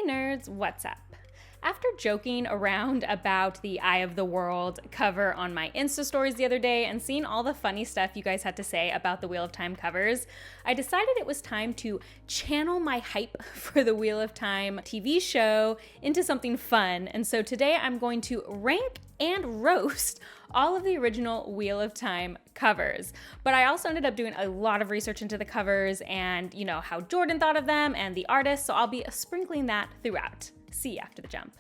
Hey nerds, what's up? After joking around about the Eye of the World cover on my Insta stories the other day and seeing all the funny stuff you guys had to say about the Wheel of Time covers, I decided it was time to channel my hype for the Wheel of Time TV show into something fun. And so today I'm going to rank and roast all of the original Wheel of Time covers. But I also ended up doing a lot of research into the covers and, how Jordan thought of them and the artists, so I'll be sprinkling that throughout. See you after the jump.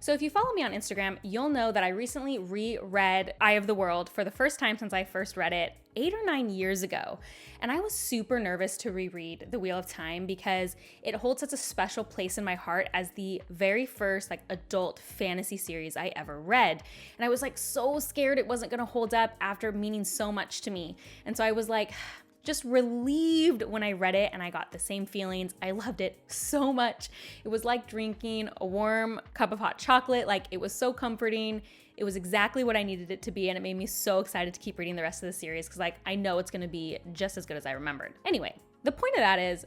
So if you follow me on Instagram, you'll know that I recently reread Eye of the World for the first time since I first read it 8 or 9 years ago. And I was super nervous to reread The Wheel of Time because it holds such a special place in my heart as the very first adult fantasy series I ever read. And I was so scared it wasn't gonna hold up after meaning so much to me. And so I was just relieved when I read it, and I got the same feelings. I loved it so much. It was like drinking a warm cup of hot chocolate. It was so comforting. It was exactly what I needed it to be, and it made me so excited to keep reading the rest of the series because I know it's gonna be just as good as I remembered. Anyway, the point of that is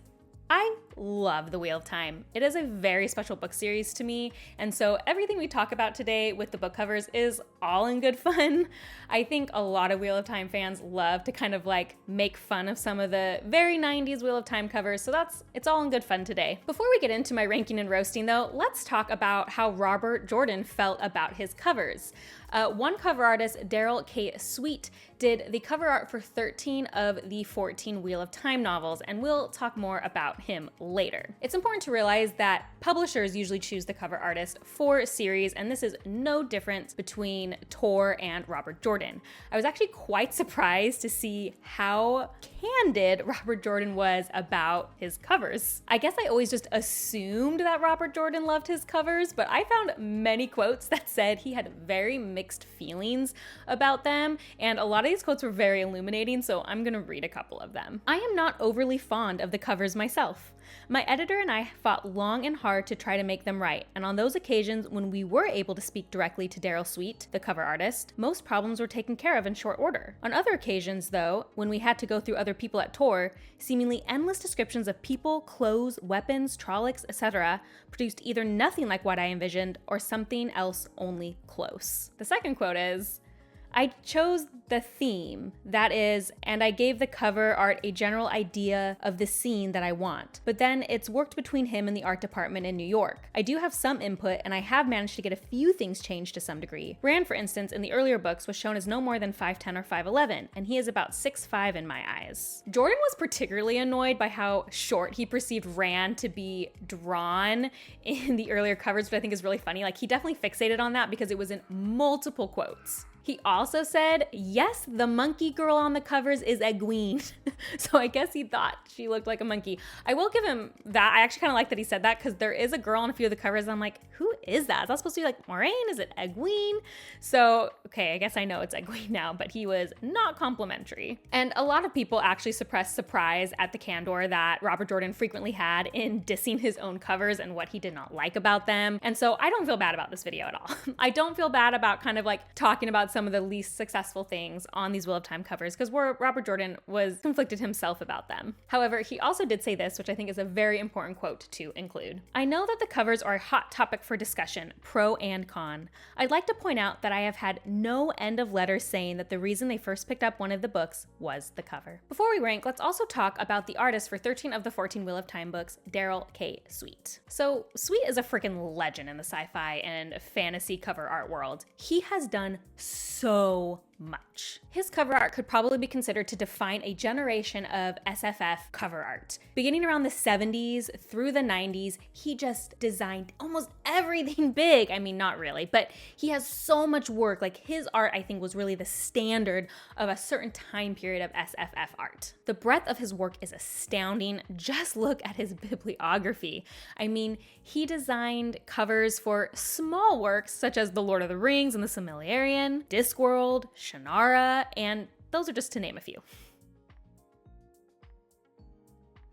I love The Wheel of Time. It is a very special book series to me, and so everything we talk about today with the book covers is all in good fun. I think a lot of Wheel of Time fans love to kind of make fun of some of the very 90s Wheel of Time covers, so it's all in good fun today. Before we get into my ranking and roasting though, let's talk about how Robert Jordan felt about his covers. One cover artist, Darrell Sweet, did the cover art for 13 of the 14 Wheel of Time novels, and we'll talk more about him later. It's important to realize that publishers usually choose the cover artist for a series, and this is no difference between Tor and Robert Jordan. I was actually quite surprised to see how candid Robert Jordan was about his covers. I guess I always just assumed that Robert Jordan loved his covers, but I found many quotes that said he had very mixed feelings about them, and a lot of these quotes were very illuminating, so I'm gonna read a couple of them. I am not overly fond of the covers myself. My editor and I fought long and hard to try to make them right, and on those occasions when we were able to speak directly to Darrell Sweet, the cover artist, most problems were taken care of in short order. On other occasions, though, when we had to go through other people at Tor, seemingly endless descriptions of people, clothes, weapons, trollocs, etc. produced either nothing like what I envisioned or something else only close. The second quote is, I chose the theme, that is, and I gave the cover art a general idea of the scene that I want, but then it's worked between him and the art department in New York. I do have some input, and I have managed to get a few things changed to some degree. Rand, for instance, in the earlier books was shown as no more than 5'10" or 5'11", and he is about 6'5" in my eyes. Jordan was particularly annoyed by how short he perceived Rand to be drawn in the earlier covers, which I think is really funny. He definitely fixated on that because it was in multiple quotes. He also said, yes, the monkey girl on the covers is Egwene. So I guess he thought she looked like a monkey. I will give him that. I actually kind of like that he said that because there is a girl on a few of the covers and I'm like, who is that? Is that supposed to be Moraine? Is it Egwene? So, okay, I guess I know it's Egwene now, but he was not complimentary. And a lot of people actually suppressed surprise at the candor that Robert Jordan frequently had in dissing his own covers and what he did not like about them. And so I don't feel bad about this video at all. I don't feel bad about kind of talking about some of the least successful things on these Wheel of Time covers because Robert Jordan was conflicted himself about them. However, he also did say this, which I think is a very important quote to include. I know that the covers are a hot topic for discussion, pro and con. I'd like to point out that I have had no end of letters saying that the reason they first picked up one of the books was the cover. Before we rank, let's also talk about the artist for 13 of the 14 Wheel of Time books, Darrell Sweet. So Sweet is a freaking legend in the sci-fi and fantasy cover art world. He has done so much. His cover art could probably be considered to define a generation of SFF cover art. Beginning around the 70s through the 90s, he just designed almost everything big. I mean, not really, but he has so much work. His art, I think, was really the standard of a certain time period of SFF art. The breadth of his work is astounding. Just look at his bibliography. I mean, he designed covers for small works such as The Lord of the Rings and The Silmarillion, Discworld, Shannara, and those are just to name a few.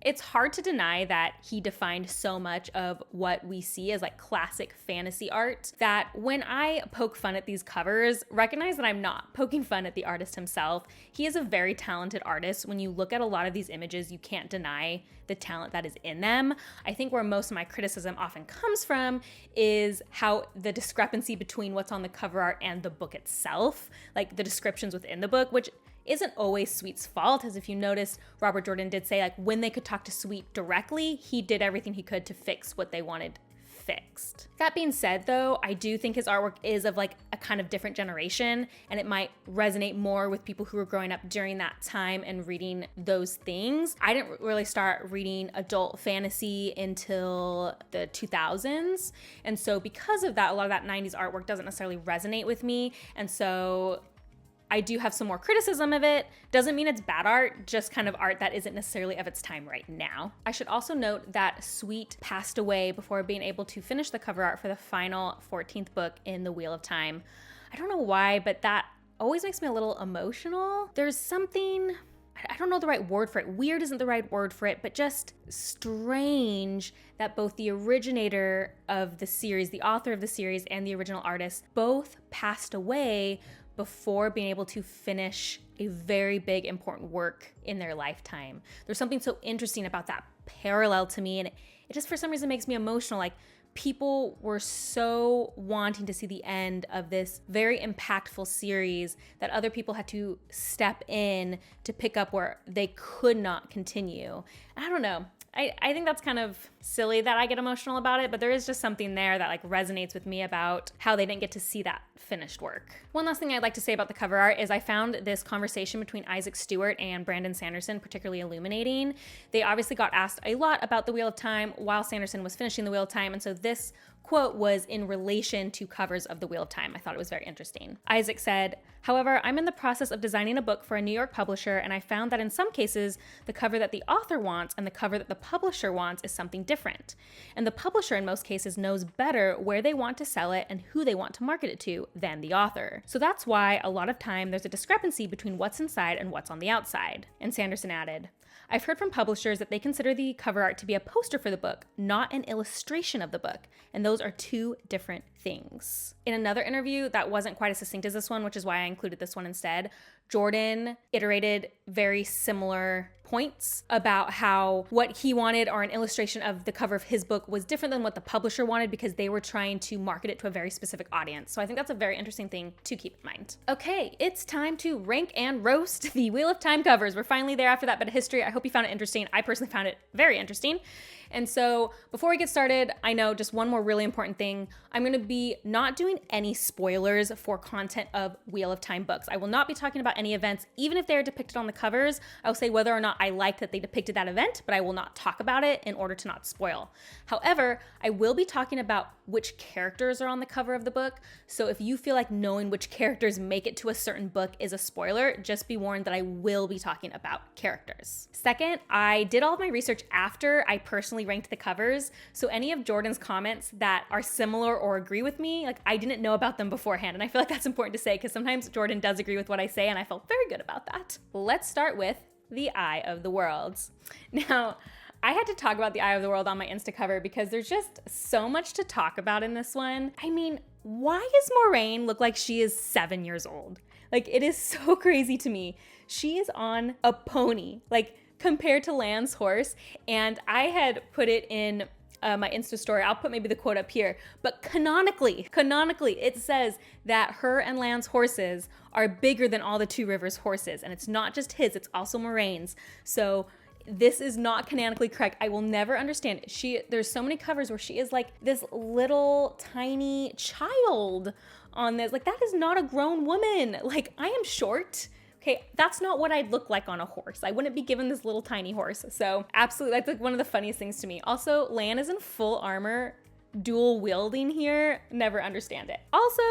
It's hard to deny that he defined so much of what we see as like classic fantasy art that when I poke fun at these covers, recognize that I'm not poking fun at the artist himself. He is a very talented artist. When you look at a lot of these images, you can't deny the talent that is in them. I think where most of my criticism often comes from is how the discrepancy between what's on the cover art and the book itself, like the descriptions within the book, which isn't always Sweet's fault, as if you notice, Robert Jordan did say like when they could talk to Sweet directly, he did everything he could to fix what they wanted fixed. That being said though, I do think his artwork is of like a kind of different generation, and it might resonate more with people who were growing up during that time and reading those things. I didn't really start reading adult fantasy until the 2000s, and so because of that, a lot of that 90s artwork doesn't necessarily resonate with me, and so I do have some more criticism of it. Doesn't mean it's bad art, just kind of art that isn't necessarily of its time right now. I should also note that Sweet passed away before being able to finish the cover art for the final 14th book in the Wheel of Time. I don't know why, but that always makes me a little emotional. There's something, I don't know the right word for it. Weird isn't the right word for it, but just strange that both the originator of the series, the author of the series, and the original artist both passed away before being able to finish a very big, important work in their lifetime. There's something so interesting about that parallel to me, and it just for some reason makes me emotional. Like, people were so wanting to see the end of this very impactful series that other people had to step in to pick up where they could not continue. I don't know. I think that's kind of silly that I get emotional about it, but there is just something there that like resonates with me about how they didn't get to see that finished work. One last thing I'd like to say about the cover art is I found this conversation between Isaac Stewart and Brandon Sanderson particularly illuminating. They obviously got asked a lot about the Wheel of Time while Sanderson was finishing the Wheel of Time, and so this quote was in relation to covers of the Wheel of Time. I thought it was very interesting. Isaac said, "However, I'm in the process of designing a book for a New York publisher, and I found that in some cases, the cover that the author wants and the cover that the publisher wants is something different. And the publisher in most cases knows better where they want to sell it and who they want to market it to than the author. So that's why a lot of time there's a discrepancy between what's inside and what's on the outside." And Sanderson added, "I've heard from publishers that they consider the cover art to be a poster for the book, not an illustration of the book, and those are two different things." In another interview that wasn't quite as succinct as this one, which is why I included this one instead, Jordan iterated very similar points about how what he wanted or an illustration of the cover of his book was different than what the publisher wanted because they were trying to market it to a very specific audience. So I think that's a very interesting thing to keep in mind. Okay, it's time to rank and roast the Wheel of Time covers. We're finally there after that bit of history. I hope you found it interesting. I personally found it very interesting. And so before we get started, I know just one more really important thing. I'm going to be not doing any spoilers for content of Wheel of Time books. I will not be talking about any events, even if they're depicted on the covers. I'll say whether or not I like that they depicted that event, but I will not talk about it in order to not spoil. However, I will be talking about which characters are on the cover of the book. So if you feel like knowing which characters make it to a certain book is a spoiler, just be warned that I will be talking about characters. Second, I did all of my research after I personally ranked the covers. So any of Jordan's comments that are similar or agree with me, like I didn't know about them beforehand. And I feel like that's important to say because sometimes Jordan does agree with what I say and I felt very good about that. Let's start with the Eye of the World. Now, I had to talk about the Eye of the World on my Insta cover because there's just so much to talk about in this one. I mean, why does Moraine look like she is 7 years old? Like, it is so crazy to me. She is on a pony, like compared to Lan's horse. And I had put it in my Insta story. I'll put maybe the quote up here. But canonically, it says that her and Lan's horses are bigger than all the Two Rivers horses. And it's not just his, it's also Moraine's. So this is not canonically correct. I will never understand it. There's so many covers where she is like this little tiny child on this. Like, that is not a grown woman. Like, I am short. Okay, that's not what I'd look like on a horse. I wouldn't be given this little tiny horse. So absolutely, that's like one of the funniest things to me. Also, Lan is in full armor, dual wielding here. Never understand it. Also,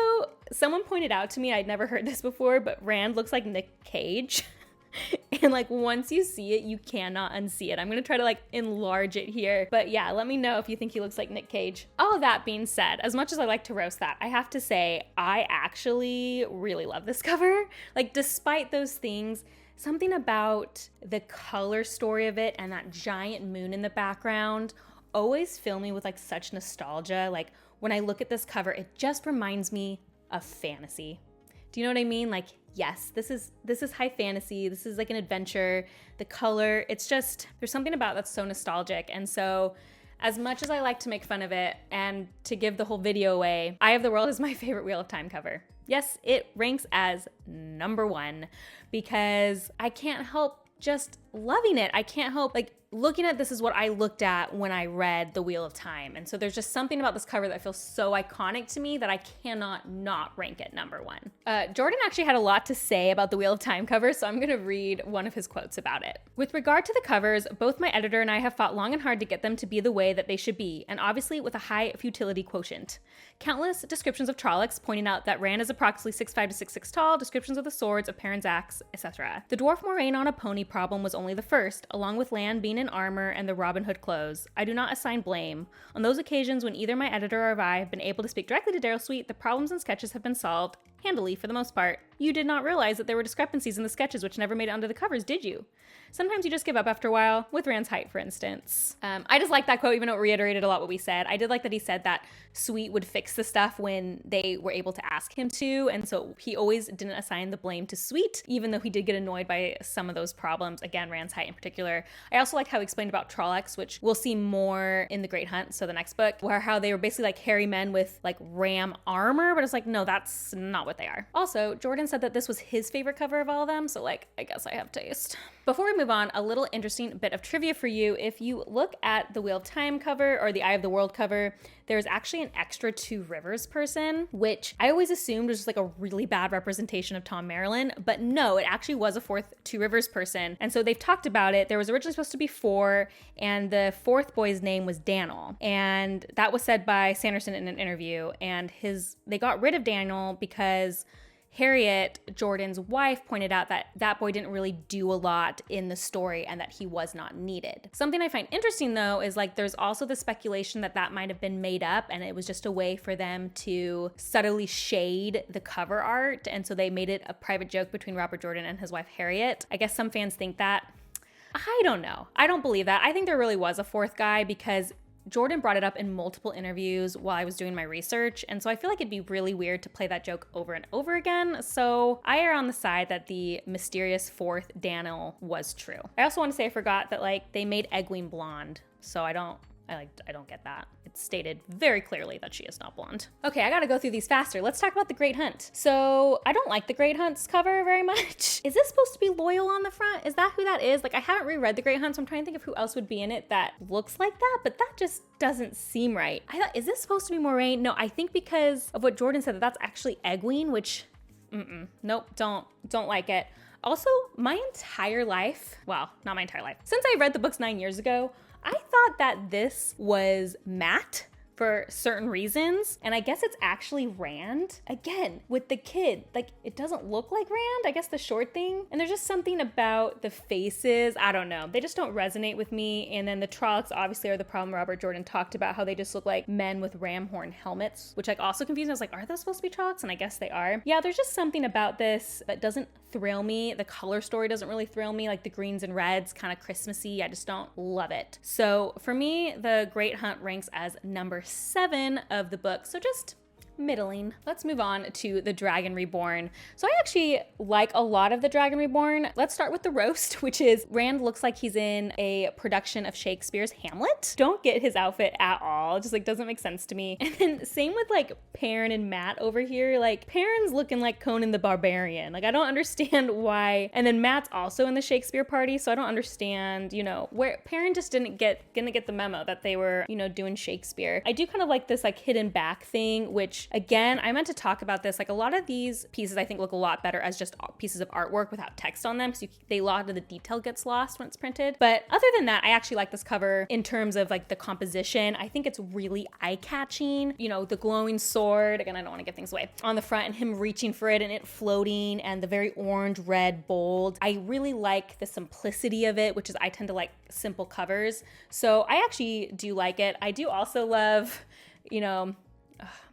someone pointed out to me, I'd never heard this before, but Rand looks like Nick Cage. And like once you see it, you cannot unsee it. I'm gonna try to like enlarge it here. But yeah, let me know if you think he looks like Nick Cage. All that being said, as much as I like to roast that, I have to say I actually really love this cover. Like, despite those things, something about the color story of it and that giant moon in the background always fill me with like such nostalgia. Like when I look at this cover, it just reminds me of fantasy. Do you know what I mean? Like, yes, this is high fantasy. This is like an adventure. The color, it's just, there's something about that's so nostalgic. And so as much as I like to make fun of it and to give the whole video away, Eye of the World is my favorite Wheel of Time cover. Yes, it ranks as number one because I can't help just loving it. I can't help like looking at this is what I looked at when I read The Wheel of Time. And so there's just something about this cover that feels so iconic to me that I cannot not rank it number one. Jordan actually had a lot to say about the Wheel of Time cover, so I'm gonna read one of his quotes about it. With regard to the covers, both my editor and I have fought long and hard to get them to be the way that they should be, and obviously with a high futility quotient. Countless descriptions of Trollocs pointing out that Rand is approximately 6'5" to 6'6" tall, descriptions of the swords, of Perrin's axe, etc. The dwarf Moraine on a pony problem was only the first, along with Lan being in armor and the Robin Hood clothes. I do not assign blame. On those occasions when either my editor or I have been able to speak directly to Darrell Sweet, the problems and sketches have been solved, handily for the most part. You did not realize that there were discrepancies in the sketches which never made it onto the covers, did you? Sometimes you just give up after a while, with Rand's height, for instance. I just like that quote, even though it reiterated a lot what we said. I did like that he said that Sweet would fix the stuff when they were able to ask him to, and so he always didn't assign the blame to Sweet, even though he did get annoyed by some of those problems, again, Rand's height in particular. I also like how he explained about Trollocs, which we'll see more in The Great Hunt, so the next book, where how they were basically like hairy men with like ram armor, but it's like, no, that's not what they are. Also, Jordan said that this was his favorite cover of all of them, so like, I guess I have taste. Before we move on, a little interesting bit of trivia for you. If you look at the Wheel of Time cover or the Eye of the World cover, there's actually an extra Two Rivers person, which I always assumed was just like a really bad representation of Tom Marilyn, but no, it actually was a fourth Two Rivers person. And so they've talked about it. There was originally supposed to be four, and the fourth boy's name was Daniel. And that was said by Sanderson in an interview. And they got rid of Daniel because Harriet, Jordan's wife, pointed out that that boy didn't really do a lot in the story and that he was not needed. Something I find interesting though is like there's also the speculation that that might have been made up and it was just a way for them to subtly shade the cover art, and so they made it a private joke between Robert Jordan and his wife Harriet. I guess some fans think that. I don't know. I don't believe that. I think there really was a fourth guy because Jordan brought it up in multiple interviews while I was doing my research, and so I feel like it'd be really weird to play that joke over and over again, so I err on the side that the mysterious fourth Daniel was true. I also want to say I forgot that like they made Egwene blonde, so I don't get that. It's stated very clearly that she is not blonde. Okay, I gotta go through these faster. Let's talk about The Great Hunt. So I don't like The Great Hunt's cover very much. Is this supposed to be Loyal on the front? Is that who that is? Like I haven't reread The Great Hunt, so I'm trying to think of who else would be in it that looks like that, but that just doesn't seem right. I thought, is this supposed to be Moraine? No, I think because of what Jordan said, that's actually Egwene, which, nope, don't like it. Also, my entire life, well, not my entire life, since I read the books 9 years ago, I thought that this was Matt for certain reasons, and I guess it's actually Rand. Again, with the kid, like it doesn't look like Rand, I guess the short thing, and there's just something about the faces, I don't know, they just don't resonate with me. And then the Trollocs obviously are the problem. Robert Jordan talked about how they just look like men with ram horn helmets, which like also confused me. I was like, are those supposed to be Trollocs? And I guess they are. Yeah, there's just something about this that doesn't thrill me. The color story doesn't really thrill me, like the greens and reds, kind of Christmassy. I just don't love it. So for me, The Great Hunt ranks as number 7 of the book, so just middling. Let's move on to The Dragon Reborn. So I actually like a lot of The Dragon Reborn. Let's start with the roast, which is Rand looks like he's in a production of Shakespeare's Hamlet. Don't get his outfit at all. It just like doesn't make sense to me. And then same with like Perrin and Matt over here. Like Perrin's looking like Conan the Barbarian. Like I don't understand why. And then Matt's also in the Shakespeare party, so I don't understand, where Perrin just didn't get the memo that they were, doing Shakespeare. I do kind of like this like hidden back thing, which again, I meant to talk about this. Like a lot of these pieces I think look a lot better as just pieces of artwork without text on them, because a lot of the detail gets lost when it's printed. But other than that, I actually like this cover in terms of like the composition. I think it's really eye-catching. The glowing sword, again, I don't want to give things away, on the front, and him reaching for it and it floating, and the very orange, red, bold. I really like the simplicity of it, which is I tend to like simple covers. So I actually do like it. I do also love,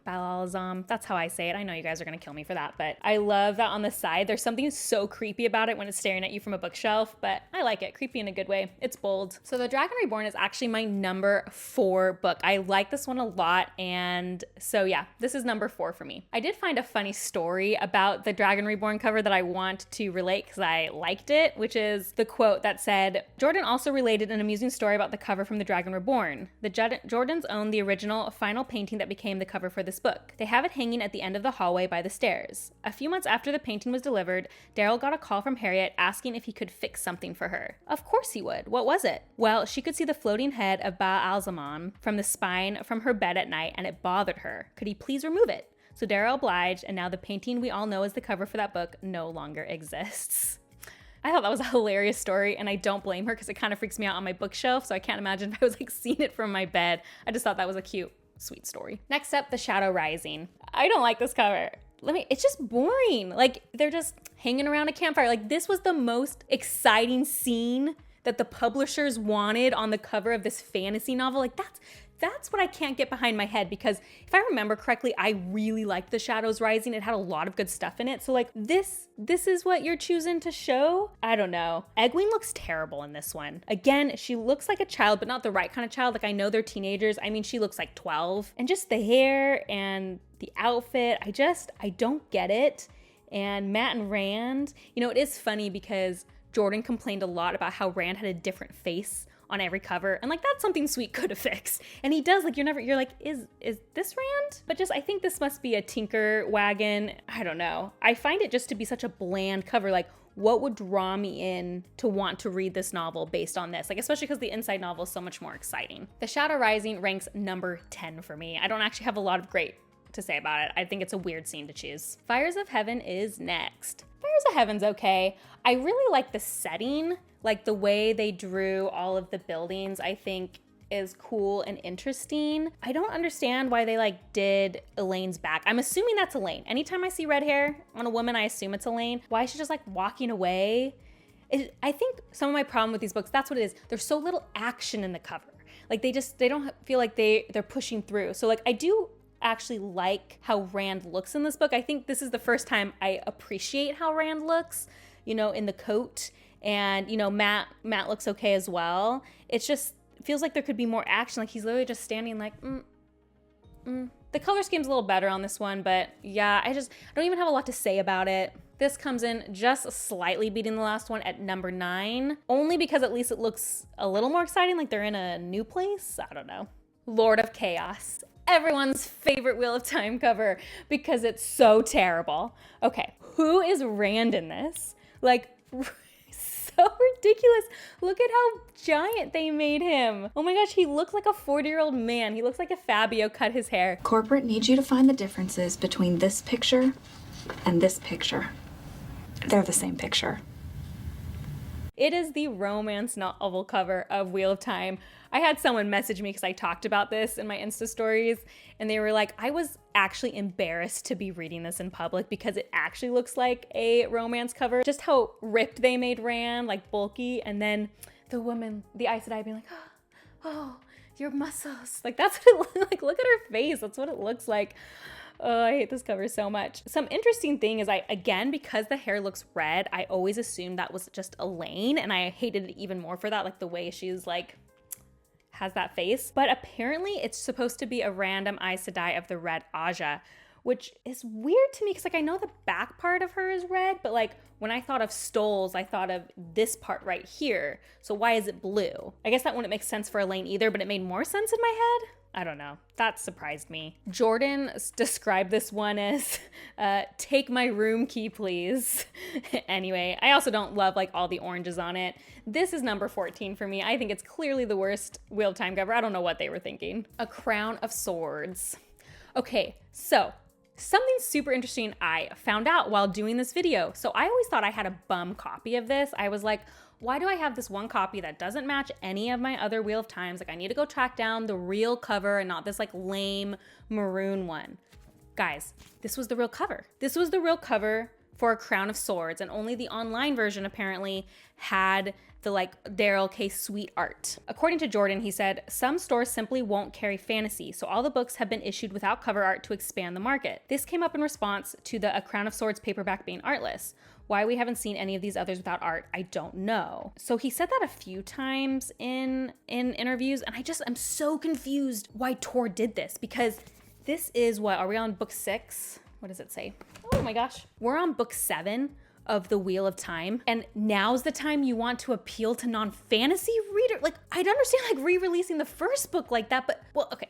Balazam. That's how I say it. I know you guys are gonna kill me for that, but I love that on the side. There's something so creepy about it when it's staring at you from a bookshelf, but I like it. Creepy in a good way. It's bold. So the Dragon Reborn is actually my number 4 book. I like this one a lot, and so yeah, this is number 4 for me. I did find a funny story about the Dragon Reborn cover that I want to relate because I liked it, which is the quote that said, Jordan also related an amusing story about the cover from the Dragon Reborn. The Jordans own the original final painting that became the cover for this book. They have it hanging at the end of the hallway by the stairs. A few months after the painting was delivered, Darrell got a call from Harriet asking if he could fix something for her. Of course he would. What was it? Well, she could see the floating head of Ba-Alzamon from the spine from her bed at night, and it bothered her. Could he please remove it? So Darrell obliged, and now the painting we all know as the cover for that book no longer exists. I thought that was a hilarious story, and I don't blame her because it kind of freaks me out on my bookshelf, so I can't imagine if I was like seeing it from my bed. I just thought that was a cute, sweet story. Next up, The Shadow Rising. I don't like this cover. It's just boring. Like, they're just hanging around a campfire. Like, this was the most exciting scene that the publishers wanted on the cover of this fantasy novel. Like, that's what I can't get behind my head, because if I remember correctly, I really liked The Shadows Rising. It had a lot of good stuff in it. So like this is what you're choosing to show? I don't know. Egwene looks terrible in this one. Again, she looks like a child, but not the right kind of child. Like, I know they're teenagers. I mean, she looks like 12. And just the hair and the outfit, I don't get it. And Matt and Rand, it is funny because Jordan complained a lot about how Rand had a different face on every cover, and like, that's something Sweet could have fixed. And he does, like, you're like, is this Rand? But just, I think this must be a tinker wagon. I don't know. I find it just to be such a bland cover. Like, what would draw me in to want to read this novel based on this? Like, especially because the inside novel is so much more exciting. The Shadow Rising ranks number 10 for me. I don't actually have a lot of great to say about it. I think it's a weird scene to choose. Fires of Heaven is next. Fires of Heaven's okay. I really like the setting. Like, the way they drew all of the buildings, I think is cool and interesting. I don't understand why they did Elaine's back. I'm assuming that's Elaine. Anytime I see red hair on a woman, I assume it's Elaine. Why is she just walking away? I think some of my problem with these books, that's what it is. There's so little action in the cover. Like, they don't feel like they're pushing through. So I do actually like how Rand looks in this book. I think this is the first time I appreciate how Rand looks, in the coat. And, Matt looks okay as well. It just feels like there could be more action. Like, he's literally just standing The color scheme's a little better on this one, but yeah, I don't even have a lot to say about it. This comes in just slightly beating the last one at number 9, only because at least it looks a little more exciting, like they're in a new place. I don't know. Lord of Chaos. Everyone's favorite Wheel of Time cover because it's so terrible. Okay, who is Rand in this? So ridiculous. Look at how giant they made him. Oh my gosh, he looks like a 40-year-old man. He looks like if Fabio cut his hair. Corporate needs you to find the differences between this picture and this picture. They're the same picture. It is the romance novel cover of Wheel of Time. I had someone message me because I talked about this in my Insta stories, and they were like, I was actually embarrassed to be reading this in public because it actually looks like a romance cover. Just how ripped they made Rand, bulky, and then the woman, the Aes Sedai being like, oh, your muscles. That's what it looks like. Look at her face. That's what it looks like. Oh, I hate this cover so much. Some interesting thing is because the hair looks red, I always assumed that was just Elaine, and I hated it even more for that, the way she's has that face. But apparently it's supposed to be a random Aes Sedai of the Red Aja, which is weird to me because I know the back part of her is red, but when I thought of Stoles, I thought of this part right here. So why is it blue? I guess that wouldn't make sense for Elaine either, but it made more sense in my head. I don't know. That surprised me. Jordan described this one as, take my room key, please. Anyway, I also don't love all the oranges on it. This is number 14 for me. I think it's clearly the worst Wheel of Time cover. I don't know what they were thinking. A Crown of Swords. Okay, so something super interesting I found out while doing this video. So I always thought I had a bum copy of this. I was like, why do I have this one copy that doesn't match any of my other Wheel of Times? I need to go track down the real cover and not this lame maroon one. Guys, this was the real cover. This was the real cover for A Crown of Swords, and only the online version apparently had the like Darrell Sweet art. According to Jordan, he said, some stores simply won't carry fantasy, so all the books have been issued without cover art to expand the market. This came up in response to the A Crown of Swords paperback being artless. Why we haven't seen any of these others without art, I don't know. So he said that a few times in interviews, and I'm so confused why Tor did this, because this is what, are we on book 6? What does it say? Oh my gosh. We're on book 7 of the Wheel of Time, and now's the time you want to appeal to non-fantasy reader. Like, I'd understand like re-releasing the first book like that, but well, okay.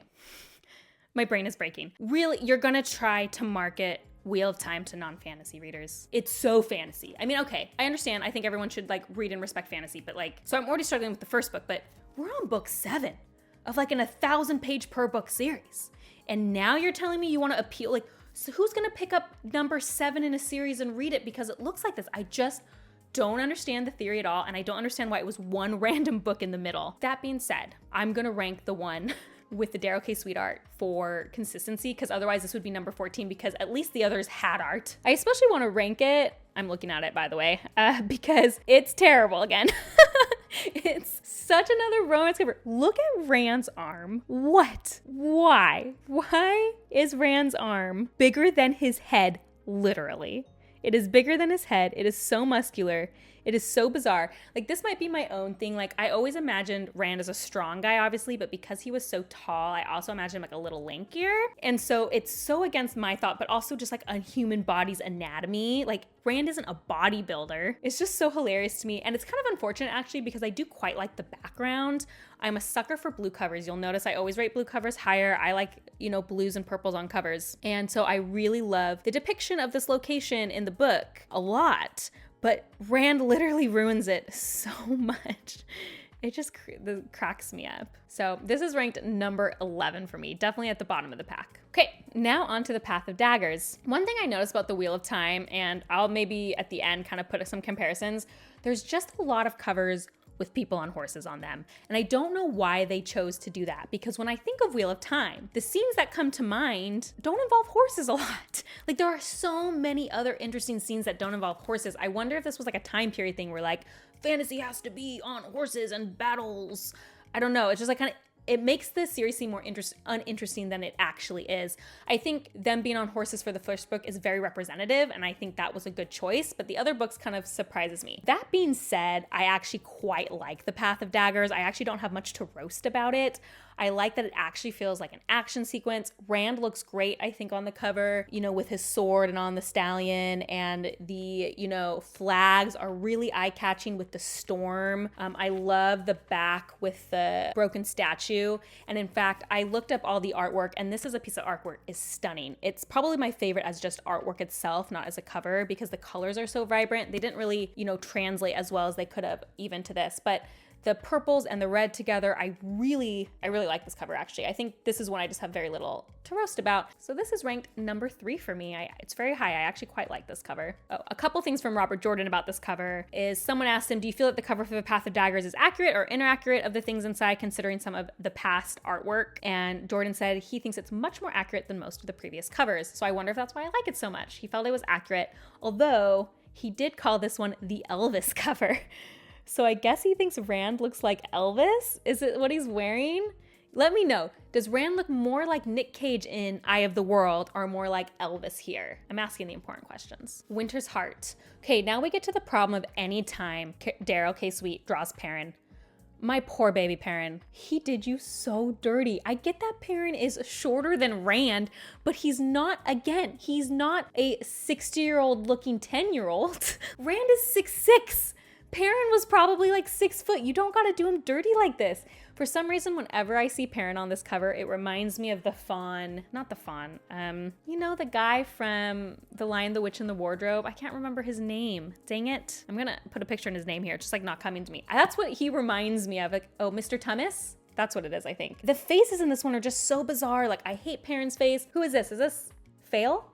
My brain is breaking. Really, you're gonna try to market Wheel of Time to non-fantasy readers. It's so fantasy. I mean, okay, I understand. I think everyone should like read and respect fantasy, but like, so I'm already struggling with the first book, but we're on book 7 of like an 1,000-page per book series. And now you're telling me you want to appeal, like, so who's gonna pick up number 7 in a series and read it because it looks like this? I just don't understand the theory at all, and I don't understand why it was one random book in the middle. That being said, I'm gonna rank the one with the Darrell Sweet art for consistency, because otherwise this would be number 14, because at least the others had art. I especially want to rank it, I'm looking at it by the way, because it's terrible again. It's such another romance cover. Look at Rand's arm. What? Why? Why is Rand's arm bigger than his head, literally? It is bigger than his head. It is so muscular. It is so bizarre. Like, this might be my own thing. Like, I always imagined Rand as a strong guy, obviously, but because he was so tall, I also imagined him like a little lankier. And so it's so against my thought, but also just like a human body's anatomy. Like, Rand isn't a bodybuilder. It's just so hilarious to me. And it's kind of unfortunate actually, because I do quite like the background. I'm a sucker for blue covers. You'll notice I always rate blue covers higher. I like, blues and purples on covers. And so I really love the depiction of this location in the book a lot. But Rand literally ruins it so much. It just cracks me up. So this is ranked number 11 for me, definitely at the bottom of the pack. Okay, now on to the Path of Daggers. One thing I noticed about the Wheel of Time, and I'll maybe at the end kind of put some comparisons, there's just a lot of covers with people on horses on them. And I don't know why they chose to do that, because when I think of Wheel of Time, the scenes that come to mind don't involve horses a lot. Like, there are so many other interesting scenes that don't involve horses. I wonder if this was like a time period thing where like fantasy has to be on horses and battles. I don't know. It's just like kind of, it makes the series seem more uninteresting than it actually is. I think them being on horses for the first book is very representative, and I think that was a good choice, but the other books kind of surprises me. That being said, I actually quite like the Path of Daggers. I actually don't have much to roast about it. I like that it actually feels like an action sequence. Rand looks great, I think, on the cover, with his sword and on the stallion, and the, flags are really eye-catching with the storm. I love the back with the broken statue. And in fact, I looked up all the artwork, and this is a piece of artwork is stunning. It's probably my favorite as just artwork itself, not as a cover, because the colors are so vibrant. They didn't really, translate as well as they could have even to this, but the purples and the red together, I really like this cover, actually. I think this is one I just have very little to roast about. So this is ranked number 3 for me. It's very high. I actually quite like this cover. Oh, a couple things from Robert Jordan about this cover is someone asked him, do you feel that the cover for the Path of Daggers is accurate or inaccurate of the things inside, considering some of the past artwork? And Jordan said he thinks it's much more accurate than most of the previous covers. So I wonder if that's why I like it so much. He felt it was accurate, although he did call this one the Elvis cover. So I guess he thinks Rand looks like Elvis? Is it what he's wearing? Let me know. Does Rand look more like Nick Cage in Eye of the World or more like Elvis here? I'm asking the important questions. Winter's Heart. Okay, now we get to the problem of any time Darrell Sweet draws Perrin. My poor baby Perrin. He did you so dirty. I get that Perrin is shorter than Rand, but he's not a 60-year-old looking 10-year-old. Rand is 6'6". Perrin was probably like 6 foot. You don't gotta do him dirty like this. For some reason, whenever I see Perrin on this cover, it reminds me of the the guy from The Lion, the Witch, and the Wardrobe. I can't remember his name. Dang it. I'm gonna put a picture in his name here. It's just like not coming to me. That's what he reminds me of. Like, oh, Mr. Tummis? That's what it is, I think. The faces in this one are just so bizarre. Like, I hate Perrin's face. Who is this? Is this Fail?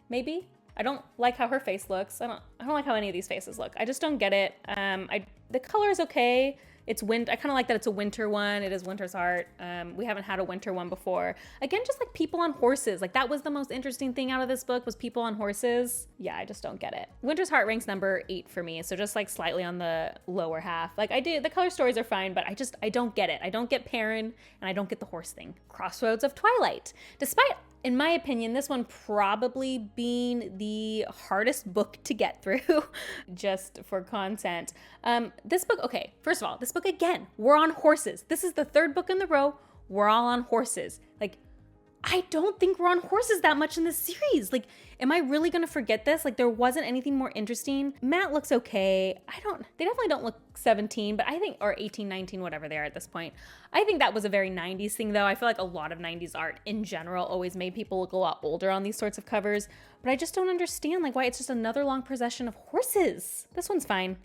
Maybe? I don't like how her face looks. I don't like how any of these faces look. I just don't get it. The color is okay. I kind of like that it's a winter one. It is Winter's Heart. We haven't had a winter one before. Again, just like people on horses. Like that was the most interesting thing out of this book was people on horses. Yeah, I just don't get it. Winter's Heart ranks number 8 for me. So just like slightly on the lower half. Like the color stories are fine, but I don't get it. I don't get Perrin and I don't get the horse thing. Crossroads of Twilight. Despite, in my opinion, this one probably being the hardest book to get through just for content. This book, okay, first of all, this book again, we're on horses. This is the 3rd book in the row. We're all on horses. Like, I don't think we're on horses that much in this series. Like, am I really gonna forget this? Like, there wasn't anything more interesting. Matt looks okay. They definitely don't look 17, but I think, or 18, 19, whatever they are at this point. I think that was a very 90s thing though. I feel like a lot of 90s art in general always made people look a lot older on these sorts of covers, but I just don't understand like why it's just another long procession of horses. This one's fine.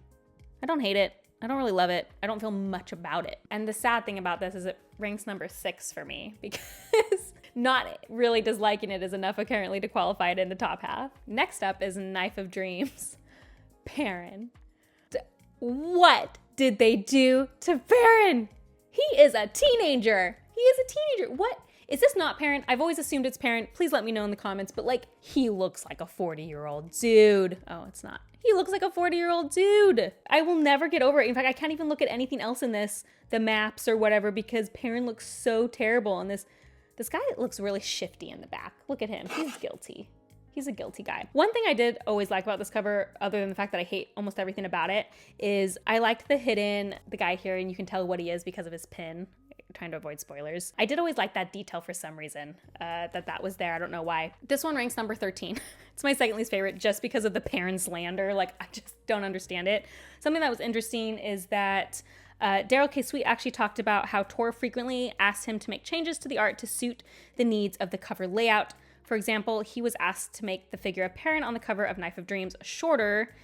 I don't hate it. I don't really love it. I don't feel much about it. And the sad thing about this is it ranks number 6 for me because not really disliking it is enough apparently to qualify it in the top half. Next up is Knife of Dreams. Perrin. What did they do to Perrin? He is a teenager. What? Is this not Perrin? I've always assumed it's Perrin. Please let me know in the comments, but like, he looks like a 40-year-old dude. Oh, it's not. He looks like a 40-year-old dude. I will never get over it. In fact, I can't even look at anything else in this, the maps or whatever, because Perrin looks so terrible. And this guy looks really shifty in the back. Look at him. He's guilty. He's a guilty guy. One thing I did always like about this cover, other than the fact that I hate almost everything about it, is I liked the guy here, and you can tell what he is because of his pin. Trying to avoid spoilers. I did always like that detail for some reason, that was there. I don't know why. This one ranks number 13. It's my second least favorite just because of the Perrin slander. Like, I just don't understand it. Something that was interesting is that Darrell Sweet actually talked about how Tor frequently asked him to make changes to the art to suit the needs of the cover layout. For example, he was asked to make the figure of Perrin on the cover of Knife of Dreams shorter.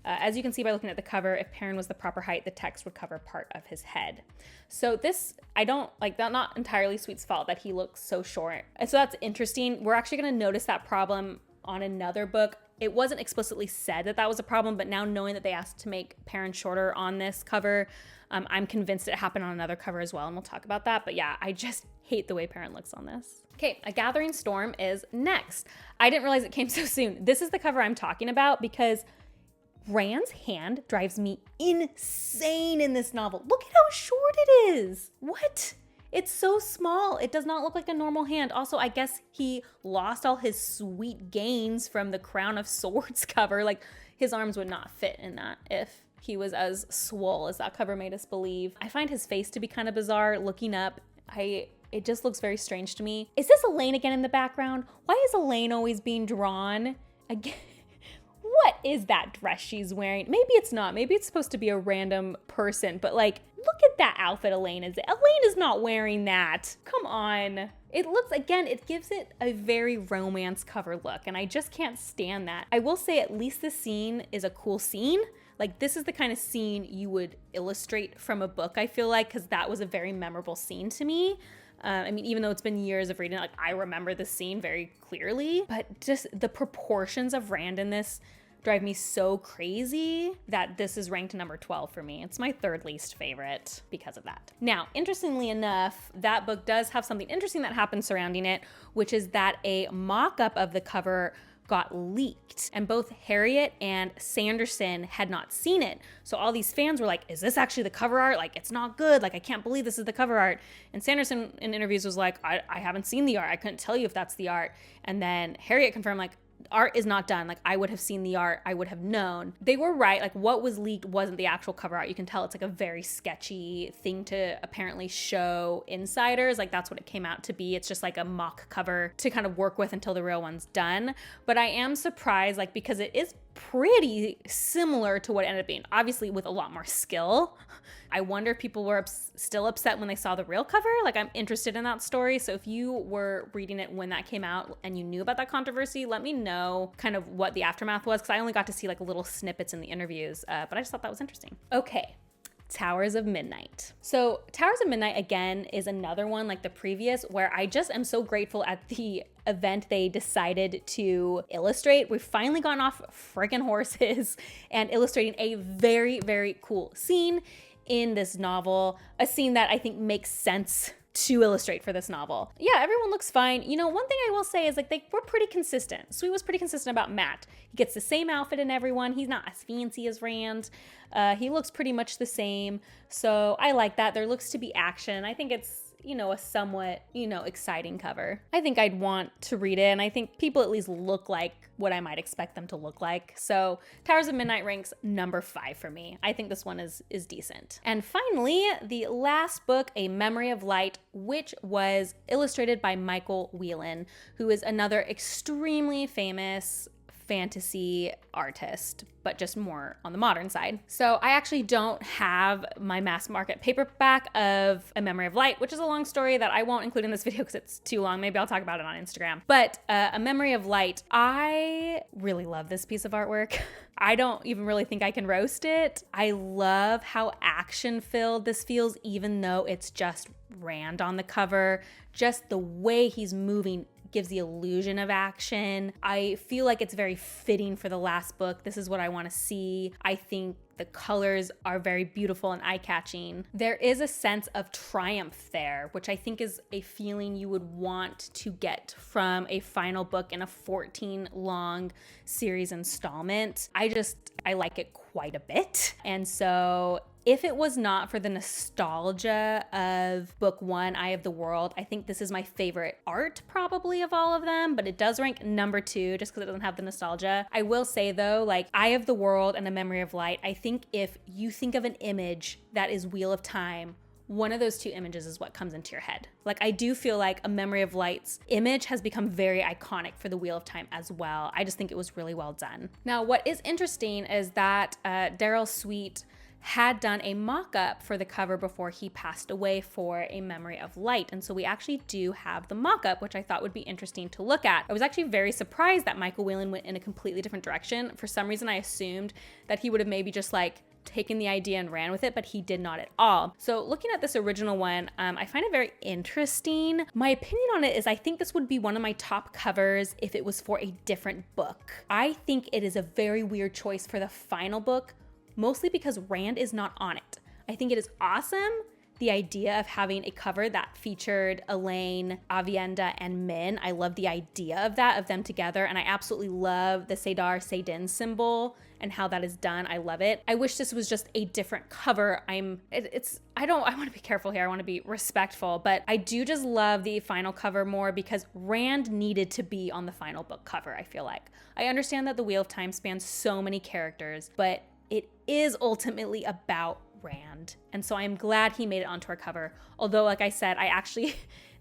As you can see by looking at the cover, if Perrin was the proper height, the text would cover part of his head. So this, I don't like that, not entirely Sweet's fault that he looks so short. And so that's interesting. We're actually going to notice that problem on another book. It wasn't explicitly said that that was a problem, but now knowing that they asked to make Perrin shorter on this cover, I'm convinced it happened on another cover as well, and we'll talk about that. But yeah, I just hate the way Perrin looks on this. Okay, A Gathering Storm is next. I didn't realize it came so soon. This is the cover I'm talking about because Rand's hand drives me insane in this novel. Look at how short it is. What? It's so small. It does not look like a normal hand. Also, I guess he lost all his sweet gains from the Crown of Swords cover. Like, his arms would not fit in that if he was as swole as that cover made us believe. I find his face to be kind of bizarre. Looking up, it just looks very strange to me. Is this Elaine again in the background? Why is Elaine always being drawn? Again. What is that dress she's wearing? Maybe it's not. Maybe it's supposed to be a random person, but like, look at that outfit Elaine is in. Elaine is not wearing that. Come on. It looks, again, it gives it a very romance cover look, and I just can't stand that. I will say at least this scene is a cool scene. Like, this is the kind of scene you would illustrate from a book, I feel like, because that was a very memorable scene to me. I mean, even though it's been years of reading, like, I remember this scene very clearly, but just the proportions of Rand in this drive me so crazy that this is ranked number 12 for me. It's my 3rd least favorite because of that. Now, interestingly enough, that book does have something interesting that happens surrounding it, which is that a mock-up of the cover got leaked, and both Harriet and Sanderson had not seen it. So all these fans were like, is this actually the cover art? Like, it's not good. Like, I can't believe this is the cover art. And Sanderson in interviews was like, I haven't seen the art. I couldn't tell you if that's the art. And then Harriet confirmed, like, art is not done. Like, I would have seen the art. I would have known. They were right. Like, what was leaked wasn't the actual cover art. You can tell it's like a very sketchy thing to apparently show insiders. Like, that's what it came out to be. It's just like a mock cover to kind of work with until the real one's done. But I am surprised, like, because it is pretty similar to what it ended up being, obviously with a lot more skill. I wonder if people were still upset when they saw the real cover. Like, I'm interested in that story. So if you were reading it when that came out and you knew about that controversy, let me know kind of what the aftermath was, because I only got to see like little snippets in the interviews, but I just thought that was interesting. Okay. Towers of Midnight. So Towers of Midnight, again, is another one like the previous where I just am so grateful at the event they decided to illustrate. We've finally gotten off freaking horses and illustrating a very, very cool scene. in this novel, a scene that I think makes sense to illustrate for this novel. Yeah, everyone looks fine. You know, one thing I will say is like they were pretty consistent. Sweet was pretty consistent about Matt. He gets the same outfit in everyone. He's not as fancy as Rand. He looks pretty much the same. So I like that. There looks to be action. I think it's, you know, a somewhat, you know, exciting cover. I think I'd want to read it, and I think people at least look like what I might expect them to look like. So Towers of Midnight ranks number 5 for me. I think this one is decent. And finally, the last book, A Memory of Light, which was illustrated by Michael Whelan, who is another extremely famous fantasy artist, but just more on the modern side. So I actually don't have my mass market paperback of A Memory of Light, which is a long story that I won't include in this video because it's too long. Maybe I'll talk about it on Instagram. But A Memory of Light, I really love this piece of artwork. I don't even really think I can roast it. I love how action-filled this feels, even though it's just Rand on the cover. Just the way he's moving gives the illusion of action. I feel like it's very fitting for the last book. This is what I want to see. I think the colors are very beautiful and eye-catching. There is a sense of triumph there, which I think is a feeling you would want to get from a final book in a 14-long series installment. I like it quite a bit. And so if it was not for the nostalgia of book 1, Eye of the World, I think this is my favorite art probably of all of them, but it does rank number 2 just because it doesn't have the nostalgia. I will say though, like Eye of the World and A Memory of Light, I think if you think of an image that is Wheel of Time, one of those two images is what comes into your head. Like I do feel like A Memory of Light's image has become very iconic for the Wheel of Time as well. I just think it was really well done. Now, what is interesting is that Darrell Sweet had done a mock-up for the cover before he passed away for A Memory of Light. And so we actually do have the mock-up, which I thought would be interesting to look at. I was actually very surprised that Michael Whelan went in a completely different direction. For some reason, I assumed that he would have maybe just like taken the idea and ran with it, but he did not at all. So looking at this original one, I find it very interesting. My opinion on it is I think this would be one of my top covers if it was for a different book. I think it is a very weird choice for the final book, mostly because Rand is not on it. I think it is awesome, the idea of having a cover that featured Elaine, Avienda, and Min. I love the idea of that, of them together, and I absolutely love the Cedar Cedin symbol and how that is done. I love it. I wish this was just a different cover. I want to be careful here. I want to be respectful, but I do just love the final cover more because Rand needed to be on the final book cover, I feel like. I understand that the Wheel of Time spans so many characters, but it is ultimately about Rand. And so I'm glad he made it onto our cover. Although, like I said,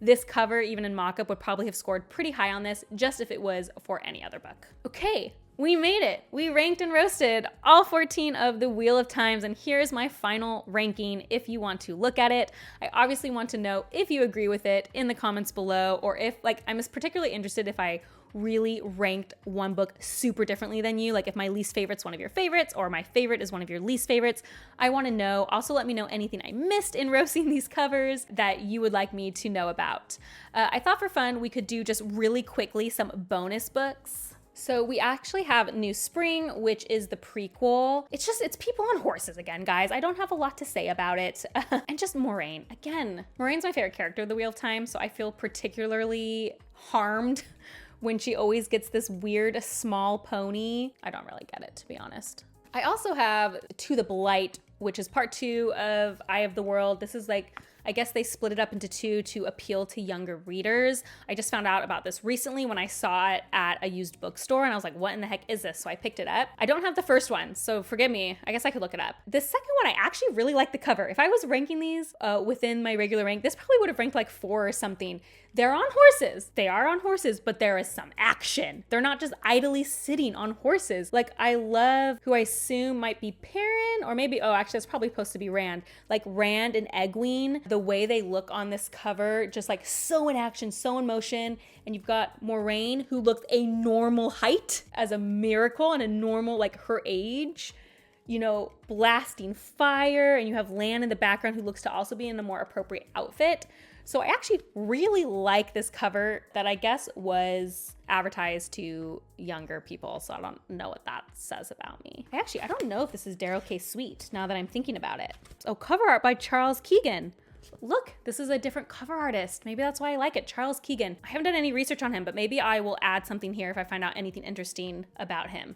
this cover, even in mock-up, would probably have scored pretty high on this, just if it was for any other book. Okay, we made it. We ranked and roasted all 14 of the Wheel of Times, and here's my final ranking if you want to look at it. I obviously want to know if you agree with it in the comments below, or if, like, I'm particularly interested if I really ranked one book super differently than you, like if my least favorite's one of your favorites or my favorite is one of your least favorites. I want to know. Also, let me know anything I missed in roasting these covers that you would like me to know about. I thought for fun we could do just really quickly some bonus books. So we actually have New Spring, which is the prequel. It's people on horses again, guys. I don't have a lot to say about it. And just Moraine. Again, Moraine's my favorite character of the Wheel of Time, so I feel particularly harmed when she always gets this weird small pony. I don't really get it, to be honest. I also have To the Blight, which is part 2 of Eye of the World. This is like, I guess they split it up into 2 to appeal to younger readers. I just found out about this recently when I saw it at a used bookstore and I was like, what in the heck is this? So I picked it up. I don't have the first one, so forgive me. I guess I could look it up. The second one, I actually really like the cover. If I was ranking these within my regular rank, this probably would have ranked like 4 or something. They're on horses. They are on horses, but there is some action. They're not just idly sitting on horses. Like, I love who I assume might be Perrin, or maybe, oh, actually, that's probably supposed to be Rand. Like Rand and Egwene, the way they look on this cover, just like so in action, so in motion. And you've got Moraine, who looks a normal height as a miracle and a normal, like her age, you know, blasting fire. And you have Lan in the background who looks to also be in a more appropriate outfit. So I actually really like this cover that I guess was advertised to younger people, so I don't know what that says about me. I don't know if this is Darrell Sweet now that I'm thinking about it. Oh, cover art by Charles Keegan. Look, this is a different cover artist. Maybe that's why I like it. Charles Keegan. I haven't done any research on him, but maybe I will add something here if I find out anything interesting about him.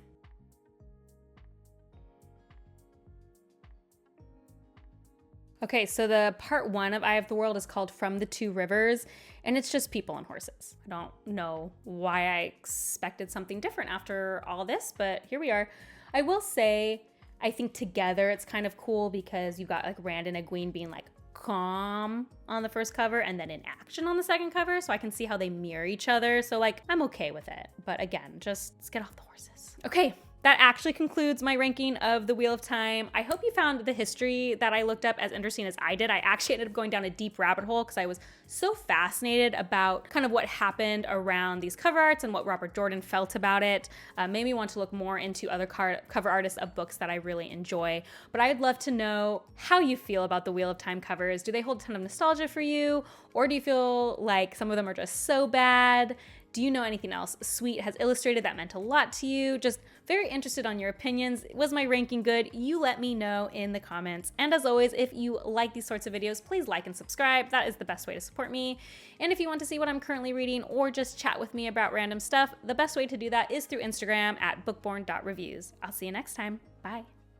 Okay, so the part 1 of Eye of the World is called From the Two Rivers, and it's just people and horses. I don't know why I expected something different after all this, but here we are. I will say, I think together it's kind of cool because you've got like Rand and Egwene being like calm on the first cover and then in action on the second cover, so I can see how they mirror each other. So like, I'm okay with it. But again, just let's get off the horses. Okay. That actually concludes my ranking of the Wheel of Time. I hope you found the history that I looked up as interesting as I did. I actually ended up going down a deep rabbit hole because I was so fascinated about kind of what happened around these cover arts and what Robert Jordan felt about it. Made me want to look more into other cover artists of books that I really enjoy. But I'd love to know how you feel about the Wheel of Time covers. Do they hold a ton of nostalgia for you? Or do you feel like some of them are just so bad? Do you know anything else Sweet has illustrated that meant a lot to you? Just very interested on your opinions. Was my ranking good? You let me know in the comments. And as always, if you like these sorts of videos, please like and subscribe. That is the best way to support me. And if you want to see what I'm currently reading or just chat with me about random stuff, the best way to do that is through Instagram at bookborn.reviews. I'll see you next time. Bye.